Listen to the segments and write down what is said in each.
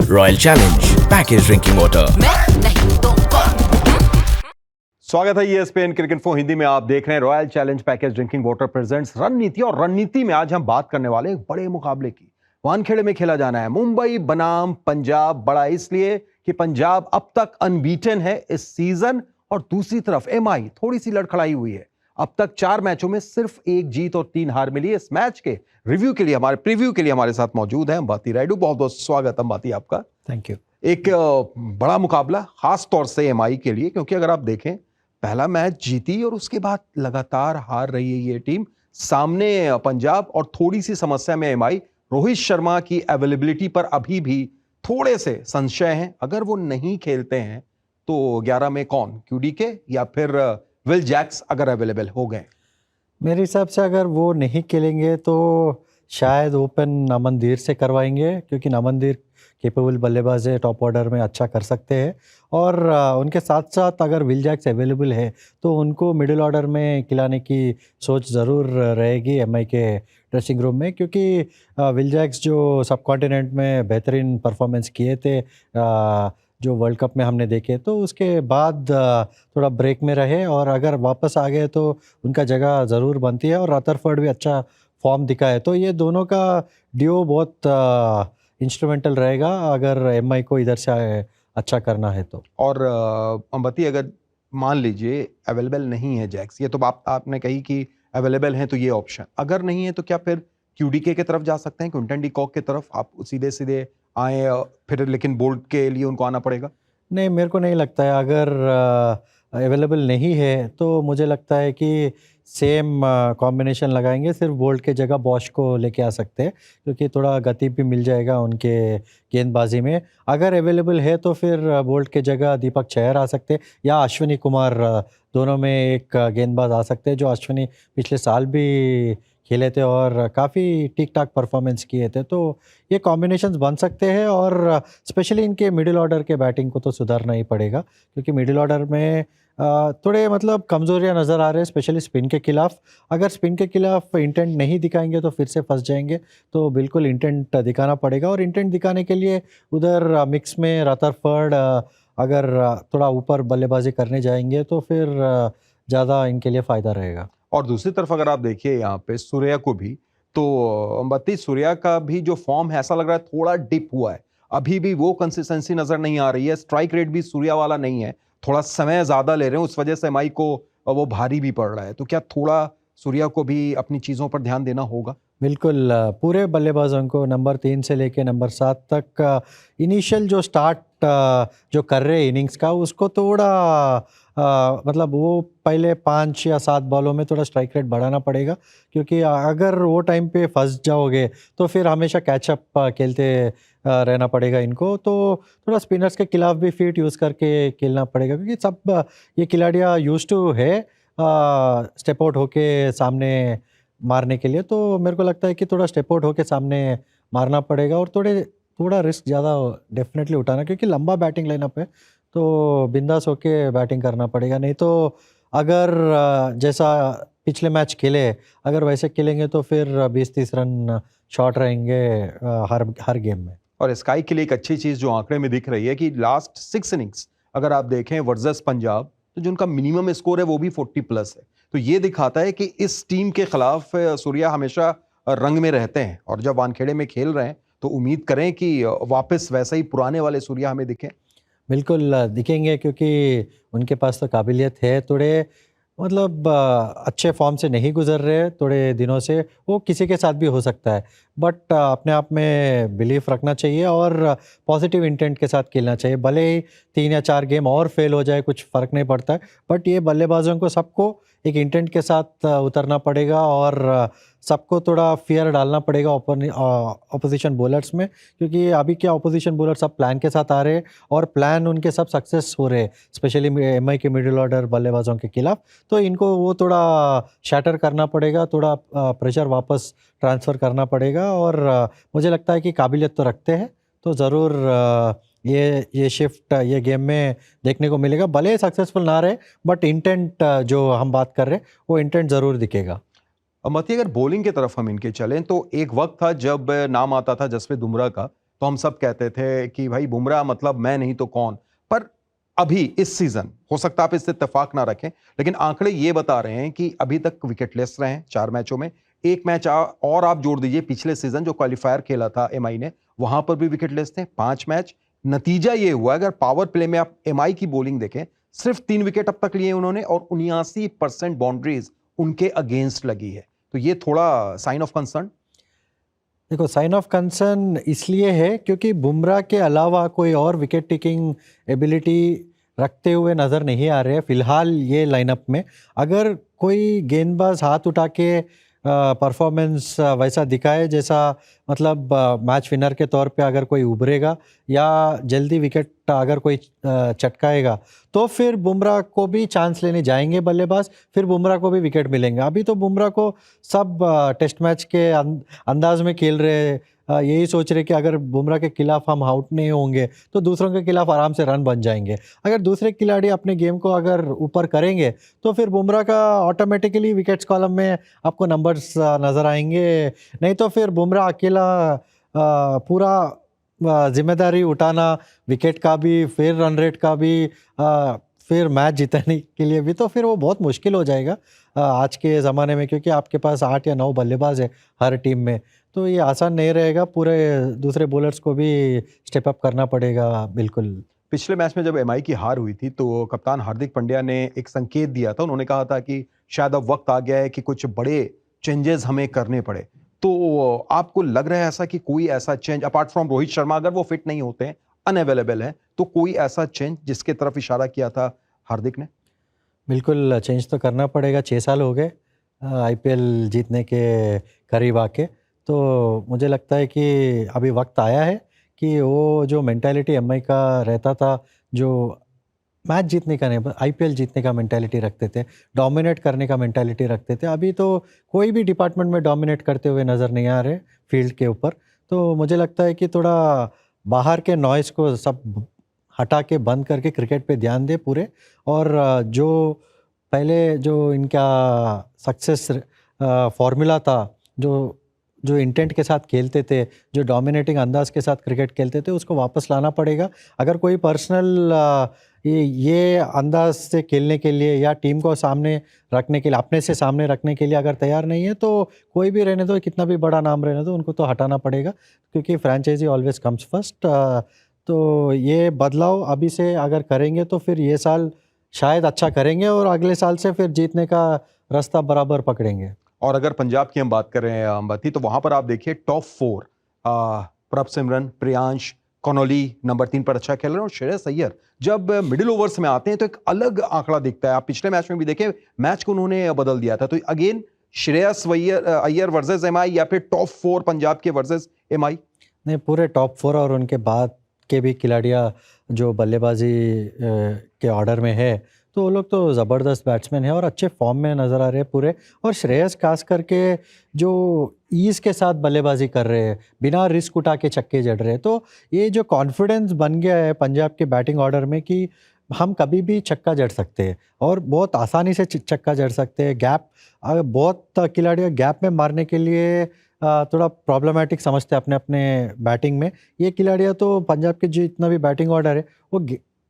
Royal challenge package drinking water. मैं नहीं तो कौन? स्वागत है ESPN क्रिकेट इन्फो हिंदी में। आप देख रहे हैं royal challenge package drinking water presents रणनीति। और रणनीति में आज हम बात करने वाले एक बड़े मुकाबले की। वानखेड़े में खेला जाना है मुंबई बनाम पंजाब। बड़ा इसलिए कि पंजाब अब तक अनबीटन है इस सीजन, और दूसरी तरफ MI थोड़ी सी लड़खड़ाई हुई है। अब तक 4 मैचों में सिर्फ 1 जीत और 3 हार मिली। इस मैच के रिव्यू के लिए, हमारे प्रीव्यू के लिए हमारे साथ मौजूद है अंबाती रायडू। बहुत बहुत स्वागत अंबाती आपका। Thank you. एक बड़ा मुकाबला खास तौर से MI के लिए, क्योंकि अगर आप देखें पहला मैच जीती और उसके बाद लगातार हार रही है ये टीम। सामने पंजाब और थोड़ी सी समस्या में MI। रोहित शर्मा की अवेलेबिलिटी पर अभी भी थोड़े से संशय हैं। अगर वो नहीं खेलते हैं तो 11 में कौन, QDK या फिर विल जैक्स अगर अवेलेबल हो गए? मेरे हिसाब से अगर वो नहीं खेलेंगे तो शायद ओपन नामंदीर से करवाएंगे, क्योंकि नामंदीर केपेबल बल्लेबाज है, टॉप ऑर्डर में अच्छा कर सकते हैं। और उनके साथ साथ अगर विल जैक्स अवेलेबल है तो उनको मिडिल ऑर्डर में खिलाने की सोच ज़रूर रहेगी MI के ड्रेसिंग रूम में, क्योंकि विल जैक्स जो सब कॉन्टिनेंट में बेहतरीन परफॉर्मेंस किए थे जो वर्ल्ड कप में हमने देखे, तो उसके बाद थोड़ा ब्रेक में रहे, और अगर वापस आ गए तो उनका जगह ज़रूर बनती है। और रदरफोर्ड भी अच्छा फॉर्म दिखा है, तो ये दोनों का डियो बहुत इंस्ट्रूमेंटल रहेगा अगर MI को इधर से अच्छा करना है तो। और अंबती, अगर मान लीजिए अवेलेबल नहीं है जैक्स, ये तो आपने कही कि अवेलेबल है तो ये ऑप्शन, अगर नहीं है तो क्या फिर QDK की तरफ जा सकते हैं, क्विंटन डी कॉक की तरफ आप सीधे सीधे आए फिर, लेकिन बोल्ट के लिए उनको आना पड़ेगा? नहीं, मेरे को नहीं लगता है। अगर अवेलेबल नहीं है तो मुझे लगता है कि सेम कॉम्बिनेशन लगाएंगे, सिर्फ बोल्ट के जगह बॉश को लेके आ सकते हैं, क्योंकि थोड़ा गति भी मिल जाएगा उनके गेंदबाजी में। अगर अवेलेबल है तो फिर बोल्ट के जगह दीपक चहर आ सकते हैं, या अश्विनी कुमार, दोनों में एक गेंदबाज आ सकते हैं, जो अश्विनी पिछले साल भी खेले थे और काफ़ी ठीक ठाक परफॉर्मेंस किए थे। तो ये कॉम्बिनेशंस बन सकते हैं, और स्पेशली इनके मिडिल ऑर्डर के बैटिंग को तो सुधारना ही पड़ेगा, क्योंकि मिडिल ऑर्डर में थोड़े मतलब कमज़ोरियाँ नज़र आ रहे हैं, स्पेशली स्पिन के खिलाफ। अगर स्पिन के खिलाफ इंटेंट नहीं दिखाएंगे तो फिर से फंस जाएंगे, तो बिल्कुल इंटेंट दिखाना पड़ेगा। और इंटेंट दिखाने के लिए उधर मिक्स में रदरफोर्ड अगर थोड़ा ऊपर बल्लेबाजी करने जाएंगे तो फिर ज़्यादा इनके लिए फ़ायदा रहेगा। और दूसरी तरफ अगर आप देखिए यहाँ पे सूर्या को भी, तो अंबती सूर्या का भी जो फॉर्म है ऐसा लग रहा है थोड़ा डिप हुआ है। अभी भी वो कंसिस्टेंसी नजर नहीं आ रही है। स्ट्राइक रेट भी सूर्या वाला नहीं है, थोड़ा समय ज्यादा ले रहे हैं, उस वजह से MI को वो भारी भी पड़ रहा है। तो क्या थोड़ा सूर्या को भी अपनी चीजों पर ध्यान देना होगा? बिल्कुल। पूरे बल्लेबाजों को नंबर 3 से लेके नंबर 7 तक इनिशियल जो स्टार्ट जो कर रहे हैं इनिंग्स का, उसको थोड़ा मतलब वो पहले 5 या 7 बॉलों में थोड़ा स्ट्राइक रेट बढ़ाना पड़ेगा, क्योंकि अगर वो टाइम पे फंस जाओगे तो फिर हमेशा कैचअप खेलते रहना पड़ेगा इनको। तो थोड़ा स्पिनर्स के खिलाफ भी फीट यूज़ करके खेलना पड़ेगा, क्योंकि सब ये खिलाड़ियाँ यूज्ड टू है स्टेप आउट होके सामने मारने के लिए। तो मेरे को लगता है कि थोड़ा स्टेप आउट होके सामने मारना पड़ेगा, और थोड़ा रिस्क ज़्यादा डेफिनेटली उठाना, क्योंकि लंबा बैटिंग लाइनअप है, तो बिंदास होके बैटिंग करना पड़ेगा। नहीं तो अगर जैसा पिछले मैच खेले, अगर वैसे खेलेंगे तो फिर 20-30 रन शॉर्ट रहेंगे हर गेम में। और स्काई के लिए एक अच्छी चीज जो आंकड़े में दिख रही है कि लास्ट 6 इनिंग्स अगर आप देखें वर्सेस पंजाब, तो जो उनका मिनिमम स्कोर है वो भी 40+ है। तो ये दिखाता है कि इस टीम के खिलाफ सूर्या हमेशा रंग में रहते हैं, और जब वानखेड़े में खेल रहे हैं तो उम्मीद करें कि वापस वैसा ही पुराने वाले सूर्या हमें दिखें। बिल्कुल दिखेंगे, क्योंकि उनके पास तो काबिलियत है। थोड़े मतलब अच्छे फॉर्म से नहीं गुजर रहे थोड़े दिनों से, वो किसी के साथ भी हो सकता है, बट अपने आप में बिलीफ रखना चाहिए और पॉजिटिव इंटेंट के साथ खेलना चाहिए। भले ही 3 या 4 गेम और फेल हो जाए, कुछ फ़र्क नहीं पड़ता है, बट ये बल्लेबाजों को सबको एक इंटेंट के साथ उतरना पड़ेगा, और सबको थोड़ा फियर डालना पड़ेगा ऑपोजिशन बॉलर्स में, क्योंकि अभी क्या ऑपोजिशन बॉलर सब प्लान के साथ आ रहे हैं और प्लान उनके सब सक्सेस हो रहे हैं, स्पेशली MI के मिडिल ऑर्डर बल्लेबाजों के खिलाफ। तो इनको वो थोड़ा शैटर करना पड़ेगा, थोड़ा प्रेशर वापस ट्रांसफ़र करना पड़ेगा, और मुझे लगता है कि काबिलियत तो रखते हैं, तो ज़रूर ये शिफ्ट ये गेम में देखने को मिलेगा। भले सक्सेसफुल ना रहे, बट इंटेंट जो हम बात कर रहे हैं वो इंटेंट ज़रूर दिखेगा। मती, अगर बॉलिंग की तरफ हम इनके चलें तो एक वक्त था जब नाम आता था जसप्रीत बुमराह का तो हम सब कहते थे कि भाई बुमराह मतलब मैं नहीं तो कौन। पर अभी इस सीजन हो सकता है आप इससे इत्तेफाक ना रखें, लेकिन आंकड़े ये बता रहे हैं कि अभी तक विकेटलेस रहे हैं 4 मैचों में। एक मैच और आप जोड़ दीजिए, पिछले सीजन जो क्वालिफायर खेला था एमआई ने, वहां पर भी विकेटलेस थे 5 मैच। नतीजा ये हुआ, अगर पावर प्ले में आप एमआई की बॉलिंग देखें, सिर्फ 3 विकेट अब तक लिए उन्होंने और 79% बाउंड्रीज उनके अगेंस्ट लगी है। तो ये थोड़ा साइन ऑफ कंसर्न। देखो, साइन ऑफ कंसर्न इसलिए है क्योंकि बुमराह के अलावा कोई और विकेट टेकिंग एबिलिटी रखते हुए नज़र नहीं आ रहे हैं फिलहाल ये लाइनअप में। अगर कोई गेंदबाज हाथ उठा के परफॉर्मेंस वैसा दिखाए जैसा मतलब मैच विनर के तौर पे अगर कोई उभरेगा या जल्दी विकेट अगर कोई चटकाएगा तो फिर बुमराह को भी चांस लेने जाएंगे बल्लेबाज, फिर बुमराह को भी विकेट मिलेंगे। अभी तो बुमराह को सब टेस्ट मैच के अंदाज में खेल रहे, यही सोच रहे कि अगर बुमराह के खिलाफ हम आउट नहीं होंगे तो दूसरों के खिलाफ आराम से रन बन जाएंगे। अगर दूसरे खिलाड़ी अपने गेम को अगर ऊपर करेंगे तो फिर बुमराह का ऑटोमेटिकली विकेट्स कॉलम में आपको नंबर्स नज़र आएंगे। नहीं तो फिर बुमराह अकेला पूरा जिम्मेदारी उठाना, विकेट का भी फिर रन रेट का भी फिर मैच जीतने के लिए भी, तो फिर वो बहुत मुश्किल हो जाएगा आज के ज़माने में, क्योंकि आपके पास 8 या 9 बल्लेबाज है हर टीम में। तो ये आसान नहीं रहेगा, पूरे दूसरे बॉलर्स को भी स्टेप अप करना पड़ेगा। बिल्कुल। पिछले मैच में जब एमआई की हार हुई थी तो कप्तान हार्दिक पांड्या ने एक संकेत दिया था, उन्होंने कहा था कि शायद अब वक्त आ गया है कि कुछ बड़े चेंजेस हमें करने पड़े। तो आपको लग रहा है ऐसा कि कोई ऐसा change apart from Rohit Sharma, अगर वो फिट नहीं होते हैं, अनअवेलेबल हैं, तो कोई ऐसा चेंज जिसके तरफ इशारा किया था हार्दिक ने? बिल्कुल चेंज तो करना पड़ेगा। 6 साल हो गए आईपीएल जीतने के करीब आके, तो मुझे लगता है कि अभी वक्त आया है कि वो जो मेंटालिटी एमआई का रहता था, जो मैच जीतने का नहीं आईपीएल जीतने का मेंटालिटी रखते थे, डोमिनेट करने का मेंटालिटी रखते थे, अभी तो कोई भी डिपार्टमेंट में डोमिनेट करते हुए नज़र नहीं आ रहे फील्ड के ऊपर। तो मुझे लगता है कि थोड़ा बाहर के नॉइज़ को सब हटा के बंद करके क्रिकेट पे ध्यान दे पूरे, और जो पहले जो इनका सक्सेस फार्मूला था, जो इंटेंट के साथ खेलते थे, जो डोमिनेटिंग अंदाज के साथ क्रिकेट खेलते थे, उसको वापस लाना पड़ेगा। अगर कोई पर्सनल ये अंदाज से खेलने के लिए या टीम को सामने रखने के लिए, अपने से सामने रखने के लिए अगर तैयार नहीं है तो कोई भी रहने दो, कितना भी बड़ा नाम रहने दो, उनको तो हटाना पड़ेगा, क्योंकि फ्रेंचाइजी ऑलवेज कम्स फर्स्ट। तो ये बदलाव अभी से अगर करेंगे तो फिर ये साल शायद अच्छा करेंगे और अगले साल से फिर जीतने का रास्ता बराबर पकड़ेंगे। और अगर पंजाब की हम बात करें अंबती, तो वहां पर आप देखिए टॉप 4 प्रभसिमरन, प्रियांश, कनौली नंबर 3 पर अच्छा खेल रहे हैं, और श्रेयस अय्यर जब मिडिल ओवर्स में आते हैं तो एक अलग आंकड़ा दिखता है। आप पिछले मैच में भी देखें, मैच को उन्होंने बदल दिया था। तो again Shreyas Iyer versus MI या फिर टॉप 4 पंजाब के वर्सेस एमआई? नहीं, पूरे टॉप 4 और उनके बाद के भी खिलाड़ियाँ जो बल्लेबाजी के ऑर्डर में है, तो वो लोग तो ज़बरदस्त बैट्समैन है और अच्छे फॉर्म में नज़र आ रहे हैं पूरे। और श्रेयस खास करके जो ईज़ के साथ बल्लेबाजी कर रहे हैं, बिना रिस्क उठा के छक्के जड़ रहे हैं, तो ये जो कॉन्फिडेंस बन गया है पंजाब के बैटिंग ऑर्डर में कि हम कभी भी छक्का जड़ सकते हैं और बहुत आसानी से छक्का जड़ सकते हैं। गैप बहुत खिलाड़ी गैप में मारने के लिए थोड़ा प्रॉब्लमेटिक समझते हैं अपने अपने बैटिंग में। ये खिलाड़ियाँ तो पंजाब के जितना भी बैटिंग ऑर्डर है वो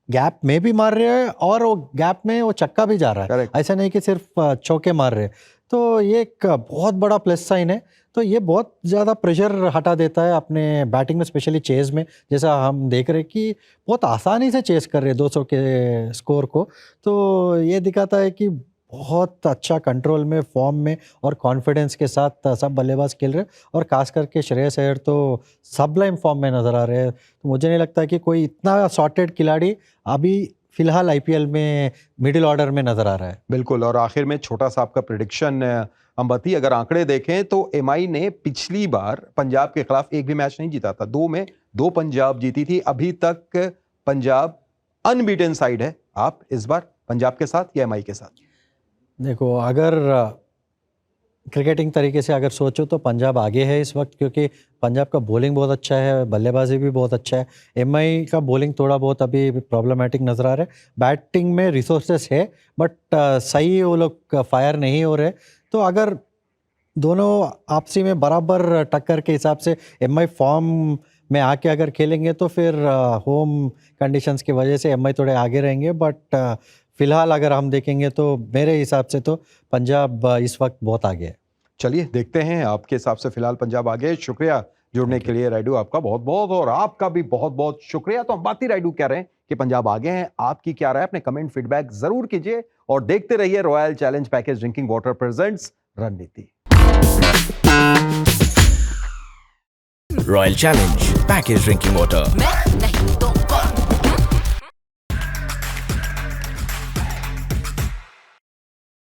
गैप में भी मार रहे हैं और वो गैप में वो छक्का भी जा रहा है। Correct. ऐसा नहीं कि सिर्फ चौके मार रहे हैं। तो ये एक बहुत बड़ा प्लस साइन है। तो ये बहुत ज़्यादा प्रेशर हटा देता है अपने बैटिंग में, स्पेशली चेज़ में, जैसा हम देख रहे हैं कि बहुत आसानी से चेज़ कर रहे हैं 200 के स्कोर को। तो ये दिखाता है कि बहुत अच्छा कंट्रोल में, फॉर्म में और कॉन्फिडेंस के साथ सब बल्लेबाज खेल रहे हैं, और खास करके श्रेयस अय्यर तो सबलाइम फॉर्म में नज़र आ रहे हैं। तो मुझे नहीं लगता कि कोई इतना सॉर्टेड खिलाड़ी अभी फिलहाल आईपीएल में मिडिल ऑर्डर में नज़र आ रहा है। बिल्कुल। और आखिर में छोटा सा आपका प्रेडिक्शन अंबती, अगर आंकड़े देखें तो एमआई ने पिछली बार पंजाब के खिलाफ एक भी मैच नहीं जीता था, 2 में 2 पंजाब जीती थी। अभी तक पंजाब अनबीटन साइड है। आप इस बार पंजाब के साथ या एमआई के साथ? देखो, अगर क्रिकेटिंग तरीके से अगर सोचो तो पंजाब आगे है इस वक्त, क्योंकि पंजाब का बॉलिंग बहुत अच्छा है, बल्लेबाजी भी बहुत अच्छा है। एमआई का बॉलिंग थोड़ा बहुत अभी प्रॉब्लमेटिक नज़र आ रहा है। बैटिंग में रिसोर्सेस है बट सही वो लोग फायर नहीं हो रहे। तो अगर दोनों आपसी में बराबर टक्कर के हिसाब से एमआई फॉर्म में आके अगर खेलेंगे तो फिर होम कंडीशंस की वजह से एमआई थोड़े आगे रहेंगे, बट फिलहाल अगर हम देखेंगे तो मेरे हिसाब से तो पंजाब इस वक्त बहुत आगे है। चलिए देखते हैं आपके हिसाब से फिलहाल पंजाब आगे। शुक्रिया जुड़ने के लिए राइडू, आपका बहुत बहुत, और आपका भी बहुत बहुत शुक्रिया। तो हम बात ही राइडू कह रहे हैं कि पंजाब आगे हैं, आपकी क्या राय, अपने कमेंट फीडबैक जरूर कीजिए और देखते रहिए royal challenge package drinking water presents रणनीति। Royal Challenge Package Drinking Water. मैं नहीं तो